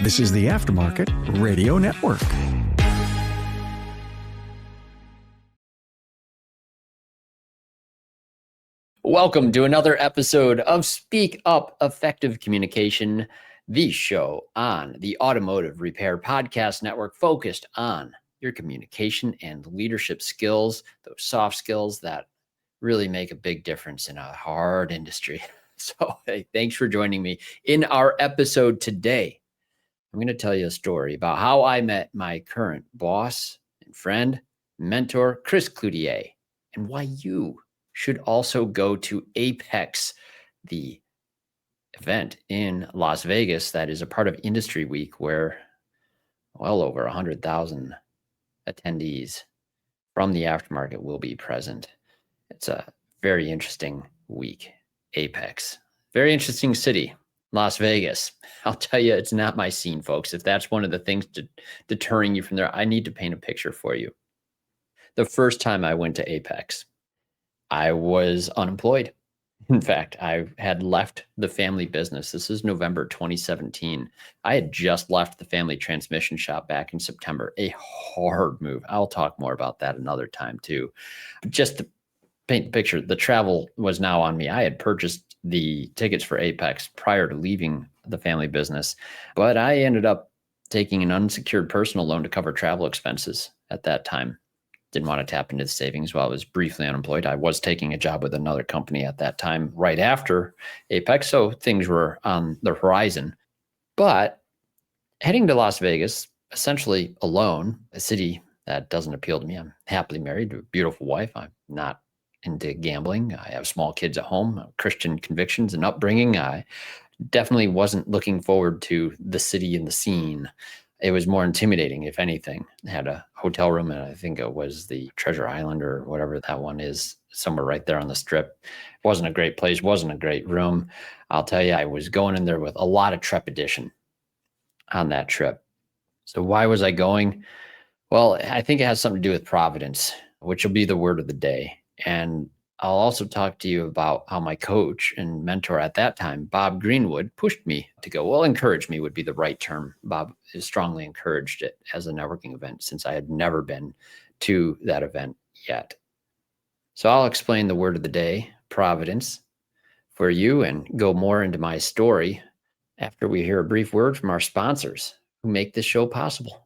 This is the Aftermarket Radio Network. Welcome to another episode of Speak Up Effective Communication, the show on the Automotive Repair Podcast Network focused on your communication and leadership skills, those soft skills that really make a big difference in a hard industry. So, hey, thanks for joining me. In our episode today, I'm going to tell you a story about how I met my current boss and friend, mentor, Chris Cloutier, and why you should also go to AAPEX, the event in Las Vegas that is a part of Industry Week, where well over 100,000 attendees from the aftermarket will be present. It's a very interesting week. AAPEX, very interesting city, Las Vegas. I'll tell you, it's not my scene, folks. If that's one of the things deterring you from there, I need to paint a picture for you. The first time I went to AAPEX, I was unemployed. In fact, I had left the family business. This is November 2017. I had just left the family transmission shop back in September. A hard move. I'll talk more about that another time too. Just to paint the picture, the travel was now on me. I had purchased the tickets for AAPEX prior to leaving the family business, but I ended up taking an unsecured personal loan to cover travel expenses at that time. Didn't want to tap into the savings while I was briefly unemployed. I was taking a job with another company at that time, right after AAPEX, so things were on the horizon. But heading to Las Vegas, essentially alone, a city that doesn't appeal to me. I'm happily married to a beautiful wife. I'm not into gambling. I have small kids at home, Christian convictions and upbringing. I definitely wasn't looking forward to the city and the scene. It was more intimidating, if anything. I had a hotel room, and I think it was the Treasure Island or whatever that one is, somewhere right there on the strip. It wasn't a great place, wasn't a great room. I'll tell you, I was going in there with a lot of trepidation on that trip. So why was I going? Well, I think it has something to do with providence, which will be the word of the day. And I'll also talk to you about how my coach and mentor at that time, Bob Greenwood, pushed me to go. Well, encouraged me would be the right term. Bob strongly encouraged it as a networking event since I had never been to that event yet. So I'll explain the word of the day, providence, for you and go more into my story after we hear a brief word from our sponsors who make this show possible.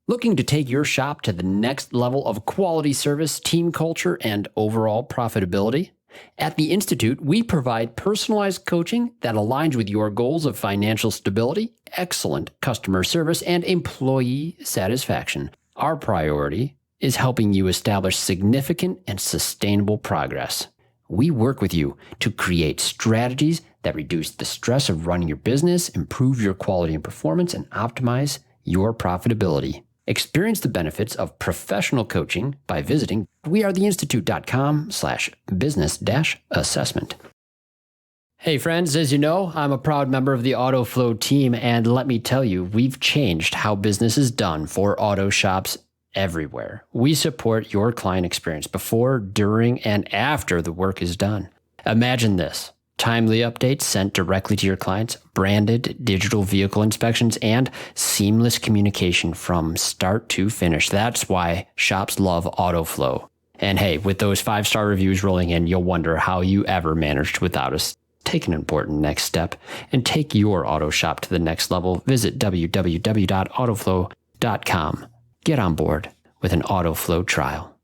Looking to take your shop to the next level of quality service, team culture, and overall profitability? At the Institute, we provide personalized coaching that aligns with your goals of financial stability, excellent customer service, and employee satisfaction. Our priority is helping you establish significant and sustainable progress. We work with you to create strategies that reduce the stress of running your business, improve your quality and performance, and optimize your profitability. Experience the benefits of professional coaching by visiting wearetheinstitute.com/business-assessment. Hey friends, as you know, I'm a proud member of the AutoFlow team, and let me tell you, we've changed how business is done for auto shops everywhere. We support your client experience before, during, and after the work is done. Imagine this. Timely updates sent directly to your clients, branded digital vehicle inspections, and seamless communication from start to finish. That's why shops love AutoFlow. And hey, with those 5-star reviews rolling in, you'll wonder how you ever managed without us. Take an important next step and take your auto shop to the next level. Visit www.autoflow.com. Get on board with an AutoFlow trial.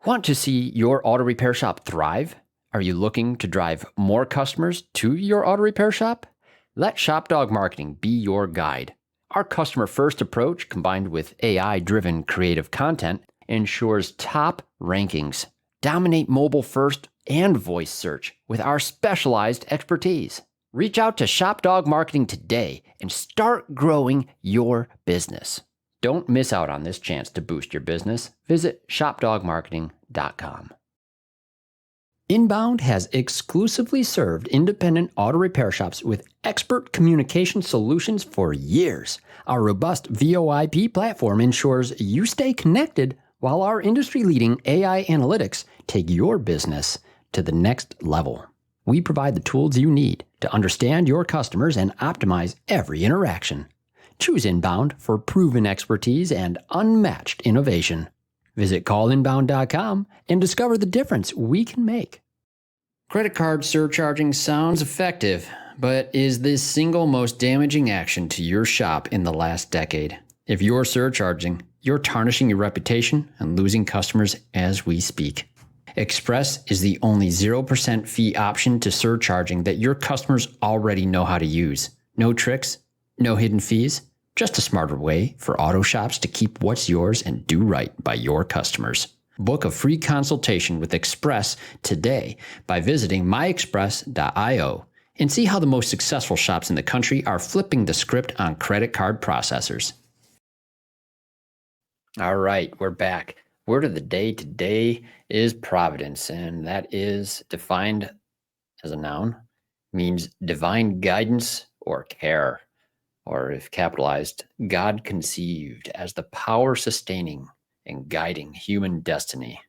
Want to see your auto repair shop thrive? Are you looking to drive more customers to your auto repair shop? Let ShopDog Marketing be your guide. Our customer-first approach, combined with AI-driven creative content, ensures top rankings. Dominate mobile first and voice search with our specialized expertise. Reach out to ShopDog Marketing today and start growing your business. Don't miss out on this chance to boost your business. Visit shopdogmarketing.com. Inbound has exclusively served independent auto repair shops with expert communication solutions for years. Our robust VoIP platform ensures you stay connected while our industry-leading AI analytics take your business to the next level. We provide the tools you need to understand your customers and optimize every interaction. Choose Inbound for proven expertise and unmatched innovation. Visit callinbound.com and discover the difference we can make. Credit card surcharging sounds effective, but is the single most damaging action to your shop in the last decade. If you're surcharging, you're tarnishing your reputation and losing customers as we speak. Express is the only 0% fee option to surcharging that your customers already know how to use. No tricks, no hidden fees, just a smarter way for auto shops to keep what's yours and do right by your customers. Book a free consultation with Express today by visiting myexpress.io and see how the most successful shops in the country are flipping the script on credit card processors. All right, we're back. Word of the day today is providence, and that is defined as a noun, means divine guidance or care, or if capitalized, God conceived as the power sustaining and guiding human destiny.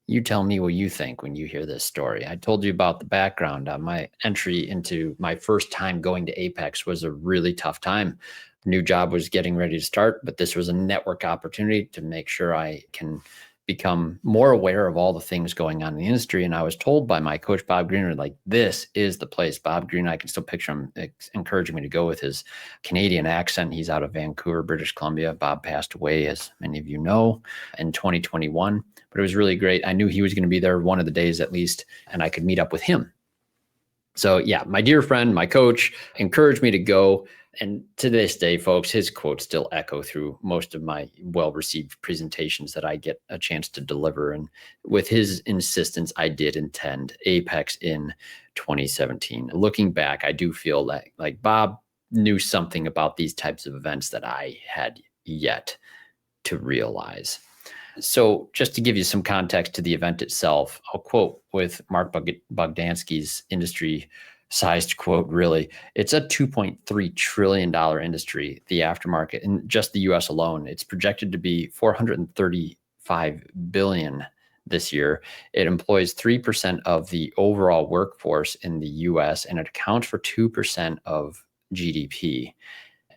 You tell me what you think when you hear this story. I told you about the background. My entry into my first time going to AAPEX was a really tough time. New job was getting ready to start, but this was a network opportunity to make sure I can become more aware of all the things going on in the industry. And I was told by my coach, Bob Greener, like, this is the place. Bob Greener, I can still picture him encouraging me to go with his Canadian accent. He's out of Vancouver, British Columbia. Bob passed away, as many of you know, in 2021, but it was really great. I knew he was going to be there one of the days at least, and I could meet up with him. So yeah, my dear friend, my coach encouraged me to go. And to this day, folks, his quotes still echo through most of my well-received presentations that I get a chance to deliver. And with his insistence, I did attend AAPEX in 2017. Looking back, I do feel that like Bob knew something about these types of events that I had yet to realize. So just to give you some context to the event itself, I'll quote with Mark Bogdansky's industry-sized quote, really. It's a $2.3 trillion industry, the aftermarket, in just the U.S. alone. It's projected to be $435 billion this year. It employs 3% of the overall workforce in the U.S., and it accounts for 2% of GDP.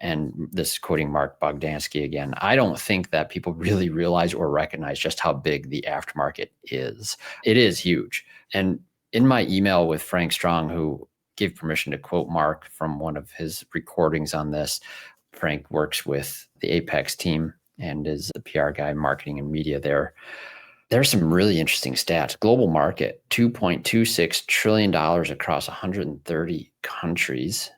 And this is quoting Mark Bogdansky again. I don't think that people really realize or recognize just how big the aftermarket is. It is huge. And in my email with Frank Strong, who gave permission to quote Mark from one of his recordings on this, Frank works with the AAPEX team and is the PR guy, marketing and media there. There's some really interesting stats. Global market, $2.26 trillion across 130 countries.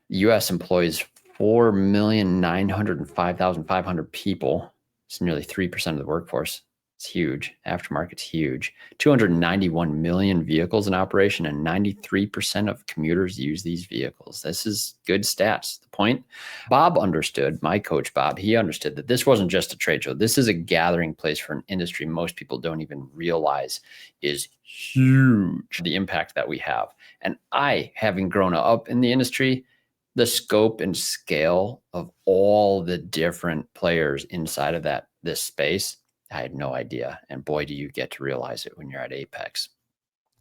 U.S. employs 4,905,500 people. It's nearly 3% of the workforce. It's huge. Aftermarket's huge. 291 million vehicles in operation, and 93% of commuters use these vehicles. This is good stats. The point, Bob understood, my coach Bob, he understood that this wasn't just a trade show. This is a gathering place for an industry most people don't even realize is huge, the impact that we have. And I, having grown up in the industry, the scope and scale of all the different players inside of this space, I had no idea. And boy, do you get to realize it when you're at AAPEX.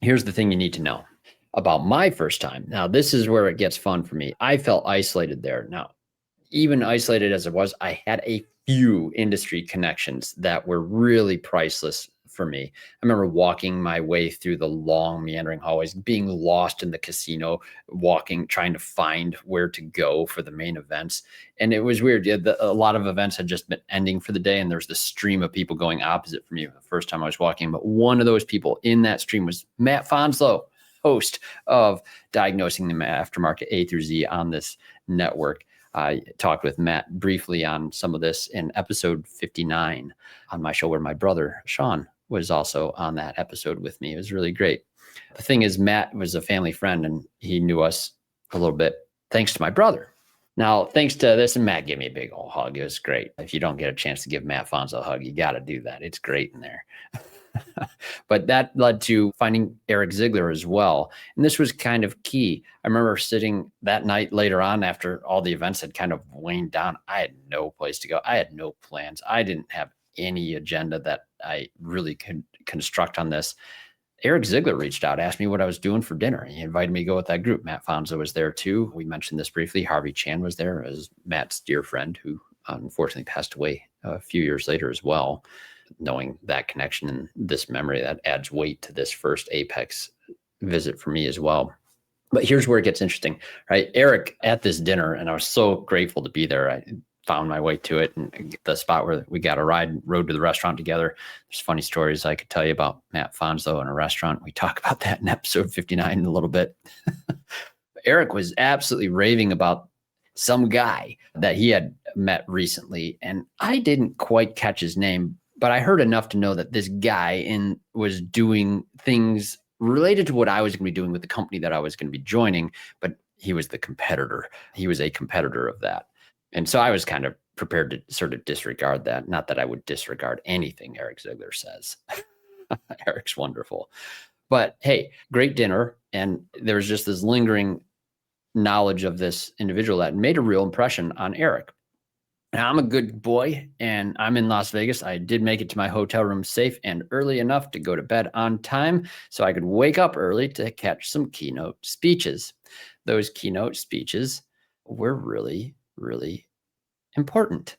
Here's the thing you need to know about my first time. Now, this is where it gets fun for me. I felt isolated there. Now, even isolated as it was, I had a few industry connections that were really priceless for me. I remember walking my way through the long meandering hallways, being lost in the casino, trying to find where to go for the main events. And it was weird. A lot of events had just been ending for the day, and there's this stream of people going opposite from you the first time I was walking. But one of those people in that stream was Matt Fanslow, host of Diagnosing the Aftermarket A through Z on this network. I talked with Matt briefly on some of this in episode 59 on my show, where my brother, Sean, was also on that episode with me. It was really great. The thing is, Matt was a family friend, and he knew us a little bit thanks to my brother. Now, thanks to this, and Matt gave me a big old hug. It was great. If you don't get a chance to give Matt Fonzo a hug, you got to do that. It's great in there. But that led to finding Eric Ziegler as well. And this was kind of key. I remember sitting that night later on after all the events had kind of waned down. I had no place to go. I had no plans. I didn't have any agenda that I really could construct on this. Eric Ziegler reached out, asked me what I was doing for dinner. He invited me to go with that group. Matt Fanslow was there too. We mentioned this briefly. Harvey Chan was there as Matt's dear friend who unfortunately passed away a few years later as well. Knowing that connection and this memory, that adds weight to this first AAPEX visit for me as well. But here's where it gets interesting, right? Eric at this dinner, and I was so grateful to be there. I found my way to it and the spot where we got a rode to the restaurant together. There's funny stories I could tell you about Matt Fanslow in a restaurant. We talk about that in episode 59 a little bit. Eric was absolutely raving about some guy that he had met recently, and I didn't quite catch his name, but I heard enough to know that this guy was doing things related to what I was going to be doing with the company that I was going to be joining, but he was the competitor. He was a competitor of that. And so I was kind of prepared to sort of disregard that. Not that I would disregard anything Eric Ziegler says. Eric's wonderful. But hey, great dinner. And there was just this lingering knowledge of this individual that made a real impression on Eric. Now, I'm a good boy and I'm in Las Vegas. I did make it to my hotel room safe and early enough to go to bed on time so I could wake up early to catch some keynote speeches. Those keynote speeches were really, really important.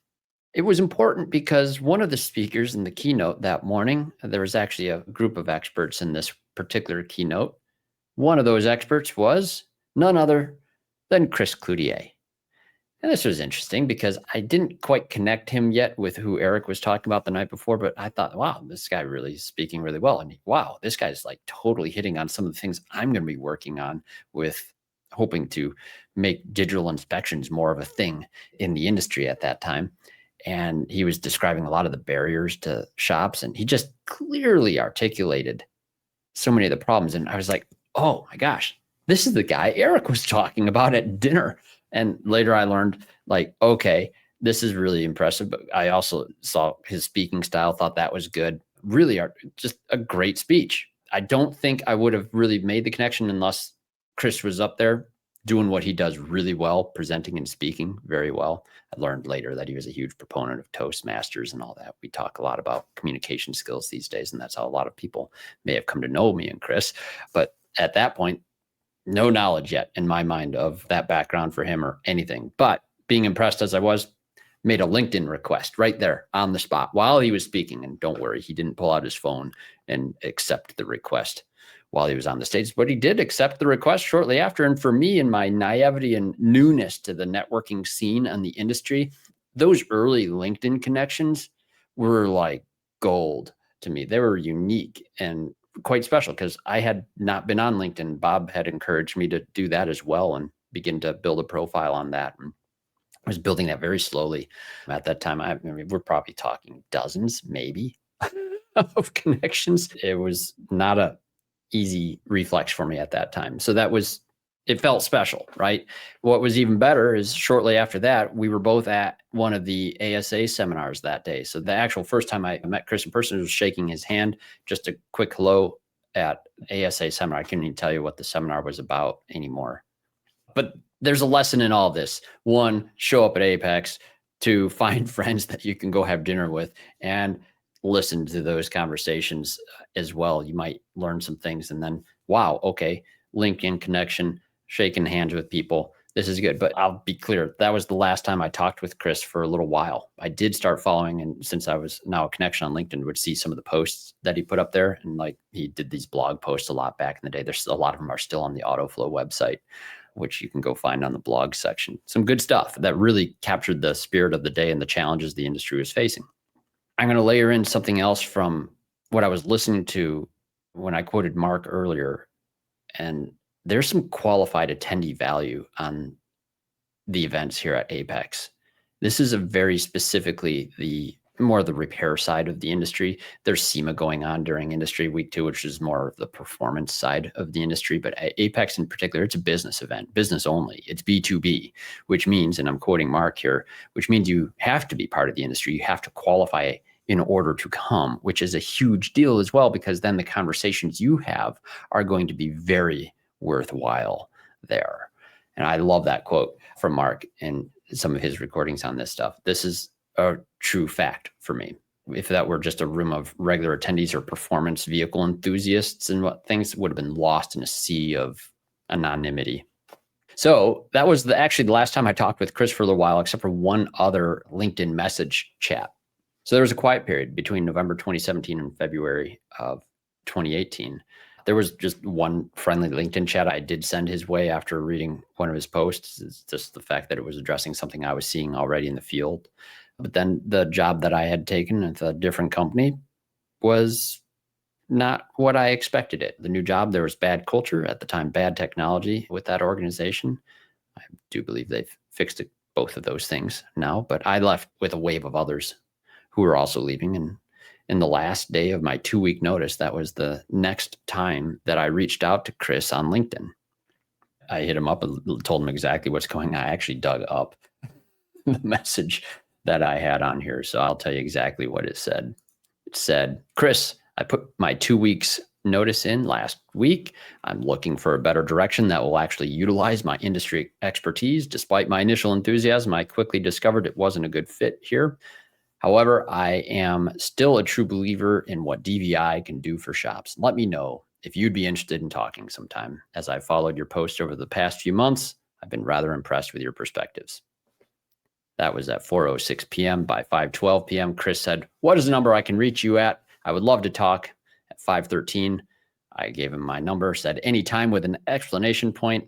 It was important because one of the speakers in the keynote that morning, there was actually a group of experts in this particular keynote. One of those experts was none other than Chris Cloutier. And this was interesting because I didn't quite connect him yet with who Eric was talking about the night before, but I thought, wow, this guy really is speaking really well. And wow, this guy's like totally hitting on some of the things I'm going to be working on with hoping to make digital inspections more of a thing in the industry at that time. And he was describing a lot of the barriers to shops, and he just clearly articulated so many of the problems. And I was like, oh my gosh, this is the guy Eric was talking about at dinner. And later I learned, like, okay, this is really impressive. But I also saw his speaking style, thought that was good. Really just a great speech. I don't think I would have really made the connection unless Chris was up there doing what he does really well, presenting and speaking very well. I learned later that he was a huge proponent of Toastmasters and all that. We talk a lot about communication skills these days, and that's how a lot of people may have come to know me and Chris. But at that point, no knowledge yet in my mind of that background for him or anything. But being impressed as I was, made a LinkedIn request right there on the spot while he was speaking. And don't worry, he didn't pull out his phone and accept the request while he was on the stage, but he did accept the request shortly after. And for me, in my naivety and newness to the networking scene and the industry, those early LinkedIn connections were like gold to me. They were unique and quite special because I had not been on LinkedIn. Bob had encouraged me to do that as well and begin to build a profile on that. And I was building that very slowly. At that time, I mean, we're probably talking dozens, maybe, of connections. It was not a easy reflex for me at that time. So it felt special, right? What was even better is shortly after that, we were both at one of the ASA seminars that day. So the actual first time I met Chris in person was shaking his hand, just a quick hello at ASA seminar. I couldn't even tell you what the seminar was about anymore. But there's a lesson in all this. One, show up at AAPEX. Two, find friends that you can go have dinner with and listen to those conversations as well. You might learn some things and then, wow, okay, LinkedIn connection, shaking hands with people. This is good. But I'll be clear, that was the last time I talked with Chris for a little while. I did start following, and since I was now a connection on LinkedIn, would see some of the posts that he put up there. And like he did these blog posts a lot back in the day. There's a lot of them are still on the AutoFlow website, which you can go find on the blog section. Some good stuff that really captured the spirit of the day and the challenges the industry was facing. I'm going to layer in something else from what I was listening to when I quoted Mark earlier. And there's some qualified attendee value on the events here at AAPEX. This is a very specifically more of the repair side of the industry. There's SEMA going on during Industry Week 2, which is more of the performance side of the industry. But at AAPEX in particular, it's a business event, business only. It's B2B, which means, and I'm quoting Mark here, which means you have to be part of the industry. You have to qualify in order to come, which is a huge deal as well, because then the conversations you have are going to be very worthwhile there. And I love that quote from Mark and some of his recordings on this stuff. This is a true fact for me. if that were just a room of regular attendees or performance vehicle enthusiasts and what things would have been lost in a sea of anonymity. So that was actually the last time I talked with Chris for a little while, except for one other LinkedIn message chat. So there was a quiet period between November 2017 and February of 2018. There was just one friendly LinkedIn chat I did send his way after reading one of his posts. It's just the fact that it was addressing something I was seeing already in the field. But then the job that I had taken at a different company was not what I expected it. The new job, there was bad culture at the time, bad technology with that organization. I do believe they've fixed both of those things now, but I left with a wave of others who were also leaving. And in the last day of my 2-week notice, that was the next time that I reached out to Chris on LinkedIn. I hit him up and told him exactly what's going on. I actually dug up the message that I had on here. So I'll tell you exactly what it said. It said, Chris, I put my 2 weeks notice in last week. I'm looking for a better direction that will actually utilize my industry expertise. Despite my initial enthusiasm, I quickly discovered it wasn't a good fit here. However, I am still a true believer in what DVI can do for shops. Let me know if you'd be interested in talking sometime. As I followed your post over the past few months, I've been rather impressed with your perspectives. That was at 4:06 p.m. By 5:12 p.m., Chris said, what is the number I can reach you at? I would love to talk. At 5:13, I gave him my number, said anytime with an explanation point.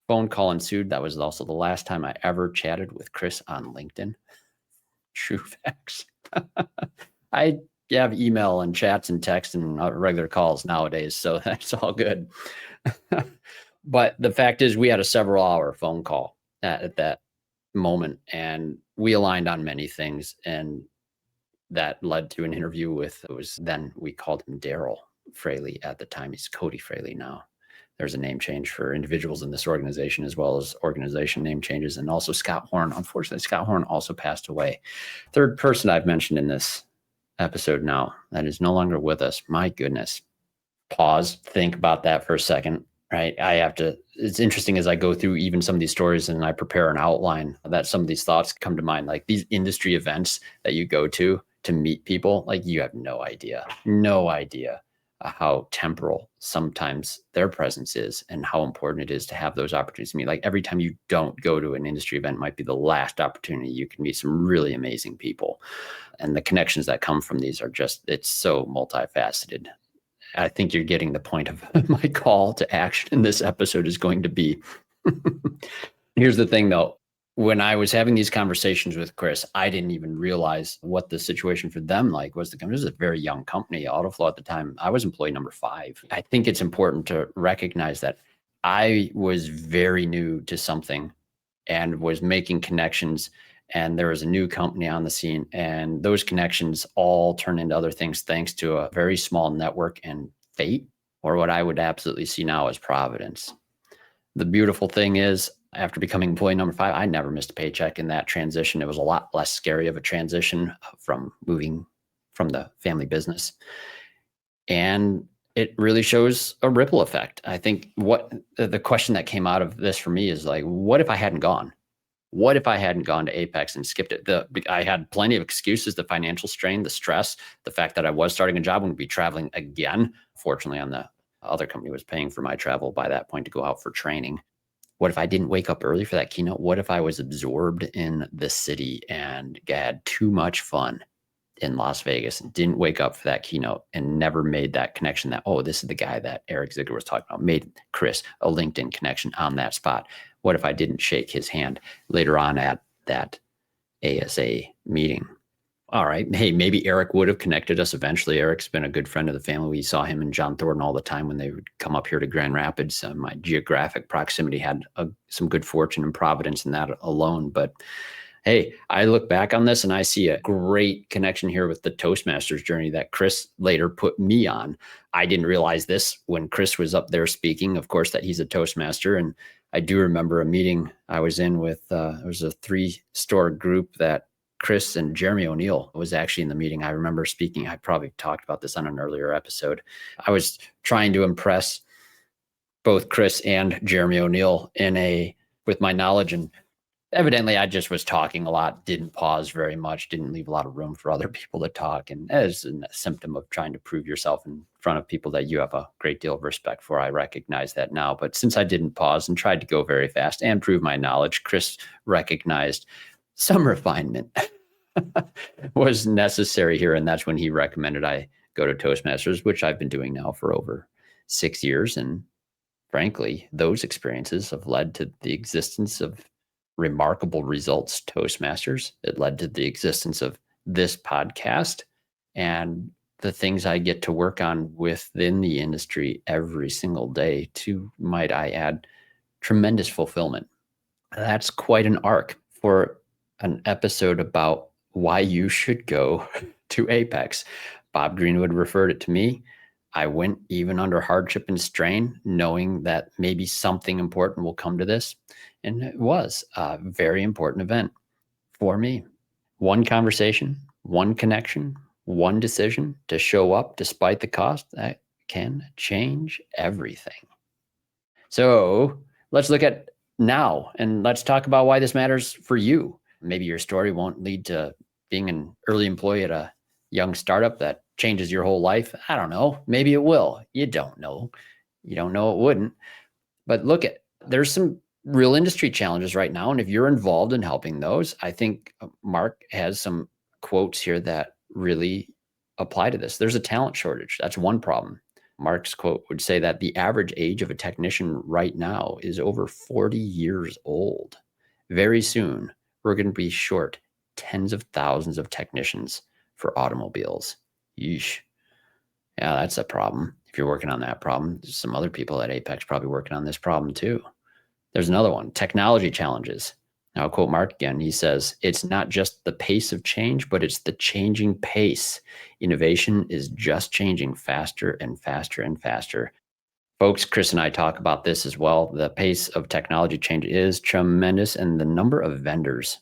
Phone call ensued. That was also the last time I ever chatted with Chris on LinkedIn. True facts. I have email and chats and text and regular calls nowadays, so that's all good. But the fact is, we had a several-hour phone call at that moment, and we aligned on many things, and that led to an interview with, we called him Daryl Fraley at the time. He's Cody Fraley now. There's a name change for individuals in this organization, as well as organization name changes. And also Scott Horn. Unfortunately, Scott Horn also passed away. Third person I've mentioned in this episode now that is no longer with us. My goodness. Pause, think about that for a second, right? It's interesting as I go through even some of these stories and I prepare an outline that some of these thoughts come to mind, like these industry events that you go to meet people, like you have no idea how temporal sometimes their presence is and how important it is to have those opportunities to meet. Like every time you don't go to an industry event might be the last opportunity you can meet some really amazing people. And the connections that come from these are it's so multifaceted. I think you're getting the point of my call to action in this episode is going to be. Here's the thing though. When I was having these conversations with Chris, I didn't even realize what the situation for them was. The company was a very young company. AutoFlow at the time, I was employee number 5. I think it's important to recognize that I was very new to something and was making connections, and there was a new company on the scene, and those connections all turn into other things thanks to a very small network and fate, or what I would absolutely see now as providence. The beautiful thing is, after becoming employee number 5, I never missed a paycheck in that transition. It was a lot less scary of a transition from moving from the family business. And it really shows a ripple effect. I think what the question that came out of this for me is what if I hadn't gone? What if I hadn't gone to AAPEX and skipped it? I had plenty of excuses, the financial strain, the stress, the fact that I was starting a job and would be traveling again. Fortunately, on the other company was paying for my travel by that point to go out for training. What if I didn't wake up early for that keynote? What if I was absorbed in the city and had too much fun in Las Vegas and didn't wake up for that keynote and never made that connection that, oh, this is the guy that Eric Ziegler was talking about, made Chris a LinkedIn connection on that spot? What if I didn't shake his hand later on at that ASA meeting? All right. Hey, maybe Eric would have connected us eventually. Eric's been a good friend of the family. We saw him and John Thornton all the time when they would come up here to Grand Rapids. My geographic proximity had some good fortune and providence in that alone. But hey, I look back on this and I see a great connection here with the Toastmasters journey that Chris later put me on. I didn't realize this when Chris was up there speaking, of course, that he's a Toastmaster. And I do remember a meeting I was in with, it was a 3-store group that Chris and Jeremy O'Neill was actually in the meeting. I remember speaking. I probably talked about this on an earlier episode. I was trying to impress both Chris and Jeremy O'Neill with my knowledge and evidently I just was talking a lot, didn't pause very much, didn't leave a lot of room for other people to talk. And as a symptom of trying to prove yourself in front of people that you have a great deal of respect for, I recognize that now. But since I didn't pause and tried to go very fast and prove my knowledge, Chris recognized some refinement was necessary here. And that's when he recommended I go to Toastmasters, which I've been doing now for over 6 years. And frankly, those experiences have led to the existence of Remarkable Results Toastmasters. It led to the existence of this podcast and the things I get to work on within the industry every single day to, might I add, tremendous fulfillment. That's quite an arc for an episode about why you should go to AAPEX. Bob Greenwood referred it to me. I went even under hardship and strain, knowing that maybe something important will come to this. And it was a very important event for me. One conversation, one connection, one decision to show up despite the cost that can change everything. So let's look at now and let's talk about why this matters for you. Maybe your story won't lead to being an early employee at a young startup that changes your whole life. I don't know. Maybe it will. You don't know. You don't know it wouldn't. But look at, there's some real industry challenges right now. And if you're involved in helping those, I think Mark has some quotes here that really apply to this. There's a talent shortage. That's one problem. Mark's quote would say that the average age of a technician right now is over 40 years old. Very soon, we're going to be short tens of thousands of technicians for automobiles. Yeesh. Yeah, that's a problem. If you're working on that problem, there's some other people at AAPEX probably working on this problem too. There's another one, technology challenges. Now, I'll quote Mark again. He says, it's not just the pace of change, but it's the changing pace. Innovation is just changing faster and faster and faster. Folks, Chris and I talk about this as well. The pace of technology change is tremendous, and the number of vendors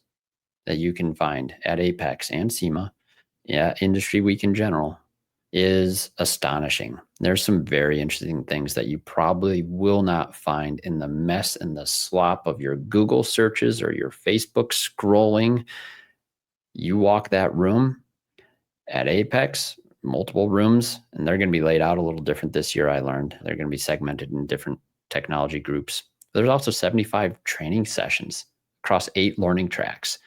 that you can find at AAPEX and SEMA, Industry Week in general, is astonishing. There's some very interesting things that you probably will not find in the mess and the slop of your Google searches or your Facebook scrolling. You walk that room at AAPEX, multiple rooms, and they're going to be laid out a little different this year, I learned. They're going to be segmented in different technology groups. There's also 75 training sessions across 8 learning tracks.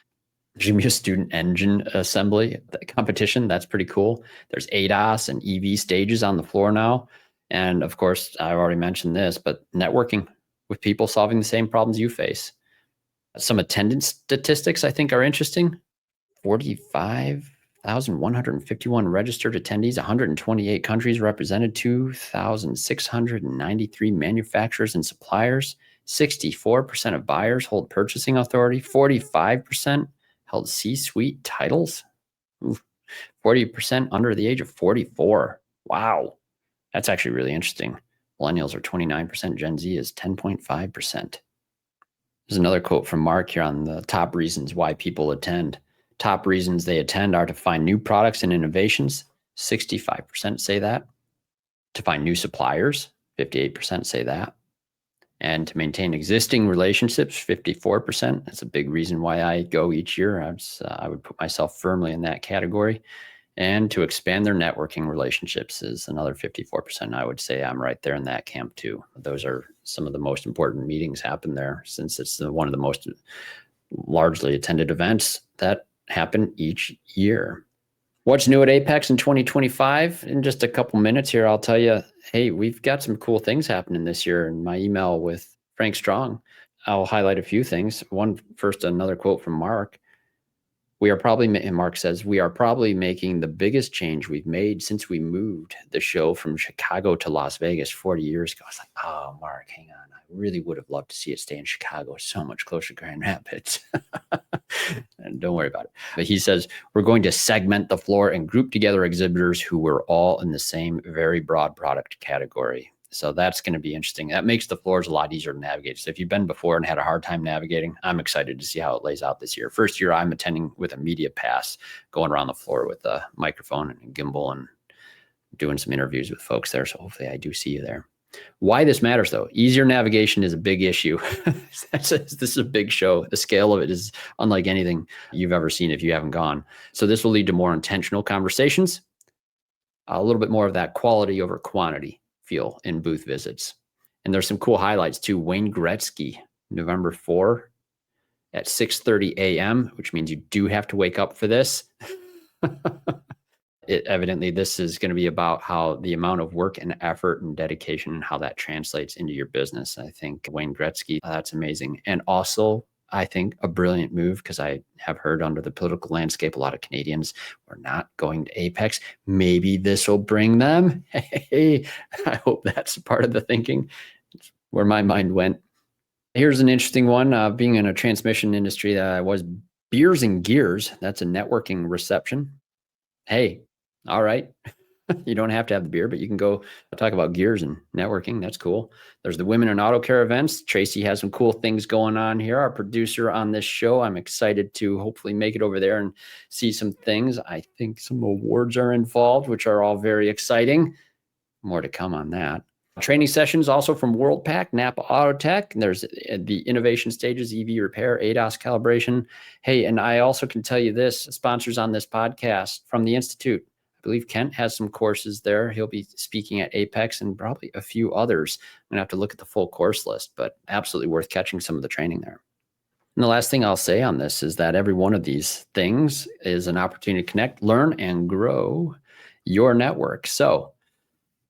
There's going to be a student engine assembly competition. That's pretty cool. There's ADAS and EV stages on the floor now. And of course, I've already mentioned this, but networking with people solving the same problems you face. Some attendance statistics I think are interesting. 45,151 registered attendees, 128 countries represented, 2,693 manufacturers and suppliers, 64% of buyers hold purchasing authority, 45% held C-suite titles. Ooh, 40% under the age of 44. Wow. That's actually really interesting. Millennials are 29%. Gen Z is 10.5%. There's another quote from Mark here on the top reasons why people attend. Top reasons they attend are to find new products and innovations. 65% say that. To find new suppliers. 58% say that. And to maintain existing relationships, 54%. That's a big reason why I go each year. I would put myself firmly in that category. And to expand their networking relationships is another 54%. I would say I'm right there in that camp too. Those are some of the most important meetings happen there, since it's one of the most largely attended events that happen each year. What's new at AAPEX in 2025? In just a couple minutes here, I'll tell you, hey, we've got some cool things happening this year. In my email with Frank Strong, I'll highlight a few things. One, first, another quote from Mark. Mark says, we are probably making the biggest change we've made since we moved the show from Chicago to Las Vegas 40 years ago. I was like, oh, Mark, hang on. I really would have loved to see it stay in Chicago. So much closer to Grand Rapids. And don't worry about it. But he says, we're going to segment the floor and group together exhibitors who were all in the same very broad product category. So that's going to be interesting. That makes the floors a lot easier to navigate. So if you've been before and had a hard time navigating, I'm excited to see how it lays out this year. First year, I'm attending with a media pass, going around the floor with a microphone and a gimbal and doing some interviews with folks there. So hopefully I do see you there. Why this matters, though, easier navigation is a big issue. This is a big show. The scale of it is unlike anything you've ever seen if you haven't gone. So this will lead to more intentional conversations, a little bit more of that quality over quantity feel in booth visits. And there's some cool highlights too. Wayne Gretzky, November 4 at 6:30 a.m., which means you do have to wake up for this. Evidently, this is going to be about how the amount of work and effort and dedication and how that translates into your business. I think Wayne Gretzky, that's amazing. And also, I think a brilliant move, because I have heard under the political landscape, a lot of Canadians are not going to AAPEX. Maybe this will bring them. Hey, I hope that's part of the thinking. It's where my mind went. Here's an interesting one. Being in a transmission industry that I was, beers and gears, that's a networking reception. Hey, all right. You don't have to have the beer, but you can go talk about gears and networking. That's cool. There's the Women in Auto Care events. Tracy has some cool things going on here. Our producer on this show. I'm excited to hopefully make it over there and see some things. I think some awards are involved, which are all very exciting. More to come on that. Training sessions also from WorldPack, Napa Auto Tech. There's the innovation stages, EV repair, ADAS calibration. Hey, and I also can tell you this, sponsors on this podcast from the Institute. I believe Kent has some courses there. He'll be speaking at AAPEX and probably a few others. I'm going to have to look at the full course list, but absolutely worth catching some of the training there. And the last thing I'll say on this is that every one of these things is an opportunity to connect, learn, and grow your network. So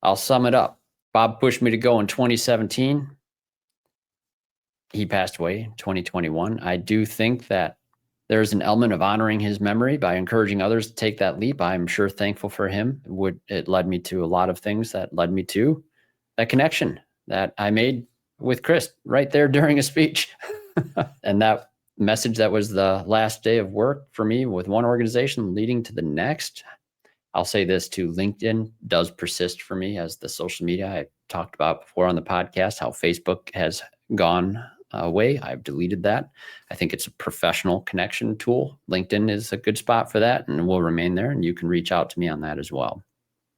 I'll sum it up. Bob pushed me to go in 2017. He passed away in 2021. I do think that there's an element of honoring his memory by encouraging others to take that leap. I'm sure thankful for him. It led me to a lot of things that led me to that connection that I made with Chris right there during a speech. And that message that was the last day of work for me with one organization leading to the next. I'll say this too, LinkedIn does persist for me as the social media I talked about before on the podcast, how Facebook has gone away. I've deleted that. I think it's a professional connection tool. LinkedIn is a good spot for that and will remain there. And you can reach out to me on that as well.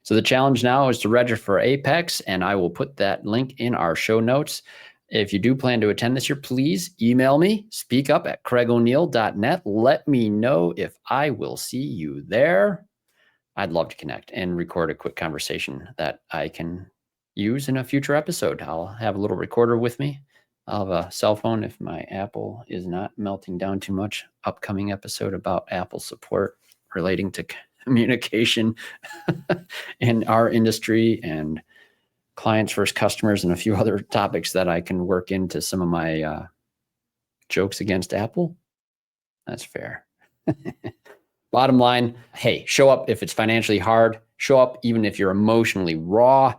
So the challenge now is to register for AAPEX, and I will put that link in our show notes. If you do plan to attend this year, please email me, speakup@craigoneil.net. Let me know if I will see you there. I'd love to connect and record a quick conversation that I can use in a future episode. I'll have a little recorder with me. I'll have a cell phone if my Apple is not melting down too much. Upcoming episode about Apple support relating to communication in our industry and clients versus customers and a few other topics that I can work into some of my jokes against Apple. That's fair. Bottom line, hey, show up if it's financially hard. Show up even if you're emotionally raw.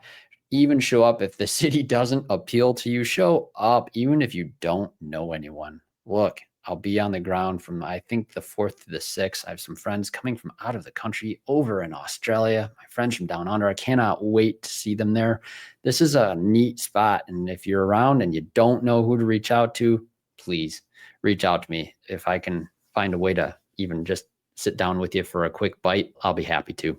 Even show up if the city doesn't appeal to you. Show up even if you don't know anyone. Look, I'll be on the ground from, I think, the 4th to the 6th. I have some friends coming from out of the country over in Australia. My friends from down under. I cannot wait to see them there. This is a neat spot. And if you're around and you don't know who to reach out to, please reach out to me. If I can find a way to even just sit down with you for a quick bite, I'll be happy to.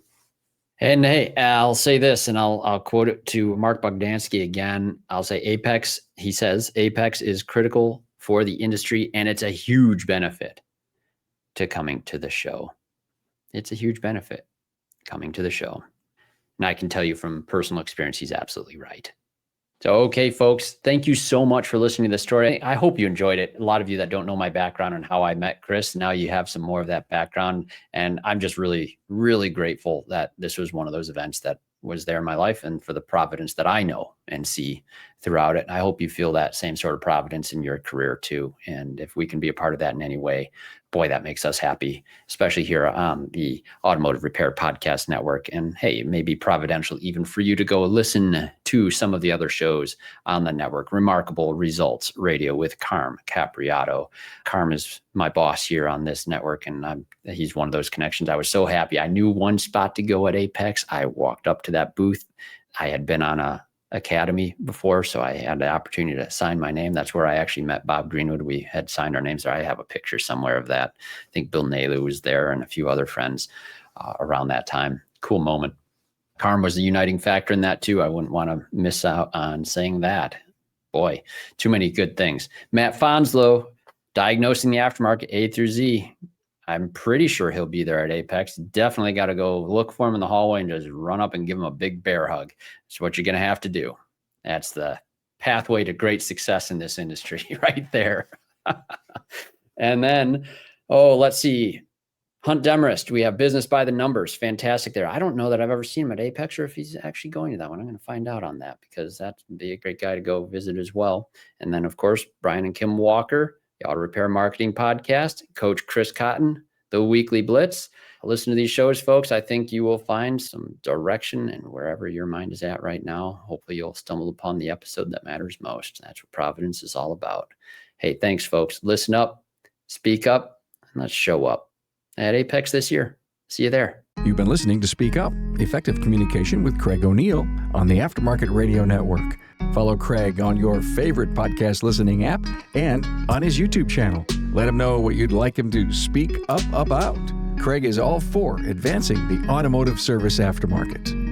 And hey, I'll say this, and I'll quote it to Mark Bogdansky again. I'll say AAPEX, he says, AAPEX is critical for the industry, and it's a huge benefit to coming to the show. It's a huge benefit coming to the show. And I can tell you from personal experience, he's absolutely right. So, okay, folks, thank you so much for listening to this story. I hope you enjoyed it. A lot of you that don't know my background and how I met Chris, now you have some more of that background. And I'm just really, really grateful that this was one of those events that was there in my life and for the providence that I know and see throughout it. And I hope you feel that same sort of providence in your career too. And if we can be a part of that in any way, boy, that makes us happy, especially here on the Automotive Repair Podcast Network. And hey, it may be providential even for you to go listen to some of the other shows on the network. Remarkable Results Radio with Carm Capriato. Carm is my boss here on this network, and he's one of those connections. I was so happy. I knew one spot to go at AAPEX. I walked up to that booth. I had been on a academy before, so I had the opportunity to sign my name. That's where I actually met Bob Greenwood. We had signed our names there. I have a picture somewhere of that. I think Bill Naylor was there and a few other friends around that time. Cool moment. Carm was the uniting factor in that too. I wouldn't want to miss out on saying that. Boy, too many good things. Matt Fanslow, diagnosing the aftermarket A through Z. I'm pretty sure he'll be there at AAPEX. Definitely got to go look for him in the hallway and just run up and give him a big bear hug. It's what you're going to have to do. That's the pathway to great success in this industry right there. And then, let's see. Hunt Demarest, we have Business by the Numbers. Fantastic there. I don't know that I've ever seen him at AAPEX or if he's actually going to that one. I'm going to find out on that because that'd be a great guy to go visit as well. And then, of course, Brian and Kim Walker, the Auto Repair Marketing Podcast, Coach Chris Cotton, the Weekly Blitz. Listen to these shows, folks. I think you will find some direction and wherever your mind is at right now. Hopefully you'll stumble upon the episode that matters most. That's what Providence is all about. Hey, thanks, folks. Listen up, speak up, and let's show up at AAPEX this year. See you there. You've been listening to Speak Up, Effective Communication with Craig O'Neill on the Aftermarket Radio Network. Follow Craig on your favorite podcast listening app and on his YouTube channel. Let him know what you'd like him to speak up about. Craig is all for advancing the automotive service aftermarket.